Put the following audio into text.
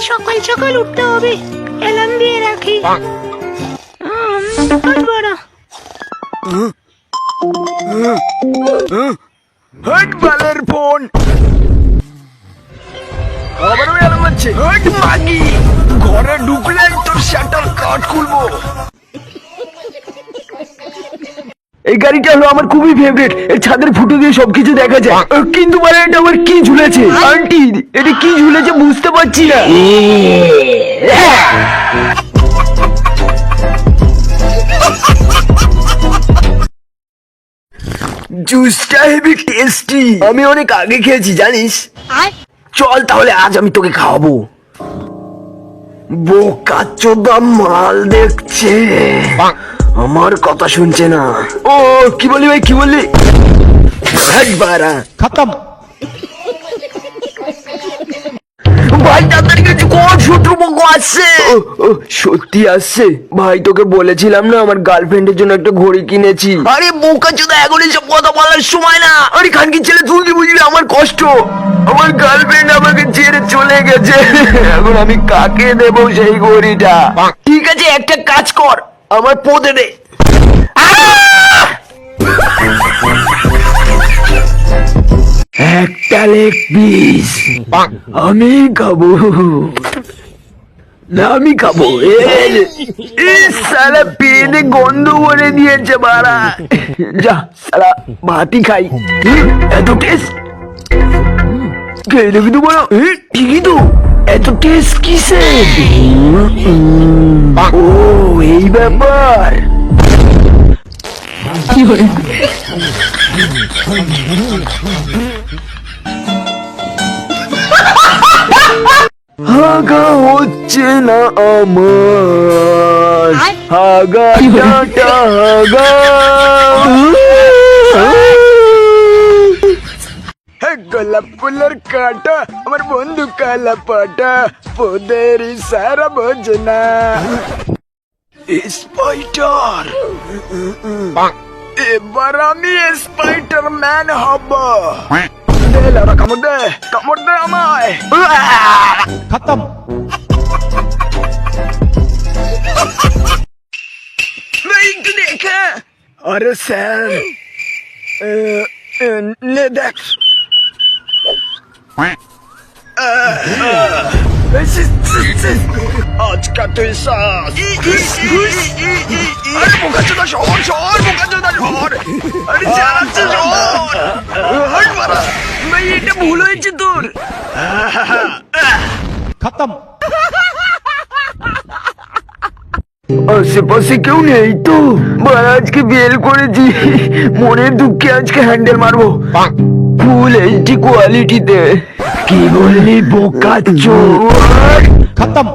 সকাল সকাল উঠতে হবে, অ্যালার্ম দিয়ে রাখি। হট বালের ফোন আবারও অ্যালার্ম হচ্ছে। হট মাগি, ঘরে ঢুকলেই তোর শাটার কাট খুলবো। এই গাড়িটা হলো আমার খুবই ফেভারিট। এর ছাদের ফুটো দিয়ে সবকিছু দেখা যায়। কিন্তু মানে এটা আমার কি ঝুলেছে? আন্টি, এটা কি ঝুলেছে বুঝতে পারছি না। জুসটা হেভি টেস্টি। আমি অনেক আগে খেয়েছি জানিস। চল তাহলে আজ আমি তোকে খাওয়াবো। বোকাচোদা মাল দেখছে, আমার কথা শুনছে না। ও কি বলি ভাই, কি বললি? খতম ভাই, তাড়াতাড়ি কিছু কর, শত্রু পক্ষ আসছে। সত্যি আসছে? ভাই তোকে বলেছিলাম না আমার গার্লফ্রেন্ডের জন্য একটা ঘড়ি কিনেছি। আরে বোকাচোদা, এখন এসব কথা বলার সময় না। আরে খানকি ছেলে, তুই কি বুঝবি আমার কষ্ট? আমার গার্লফ্রেন্ড আমাকে ছেড়ে চলে গেছে, এখন আমি কাকে দেবো সেই ঘড়িটা? ঠিক আছে, একটা কাজ কর, আমার পোদে দে। একটা লেগ পিস আমি খাবো না, আমি খাবো। সালা পেটে গন্ধ করে দিয়েছে বাড়া। যা সালা ভাতই খাই। এত টেস্ট খেয়ে দেখি তো বলো। ঠিকই তো, এত টেস্ট কিসে? ও এই ব্যাপার। হাগা হচ্ছে না আমার, হাগা টাটা হাগা। গোলাপ ফুলের কাটা, আমার বন্ধু কালা পাটা, পোদের ইশারা বোঝে না। স্পাইডার, এবার আমি স্পাইডার ম্যান হব। কামড় দে, কামড় দে আমায়। খতম। একটু দেখে। আরে স্যার, নে দেখ। আজকা তুই সাস। আরে বোকাচোদা শহর, শহর বোকাচোদা শহর। আরে চালাচ্ছে শহর। হট মারা ভাই, এটা ভুল হয়েছে তোর। খতম। আশেপাশে কেউ নেই তো? আজকে বেল করেছি, মনের দুঃখে আজকে হ্যান্ডেল মারবো ফুল এইচডি কোয়ালিটিতে। কি বললি বোকাচোদা? খতম।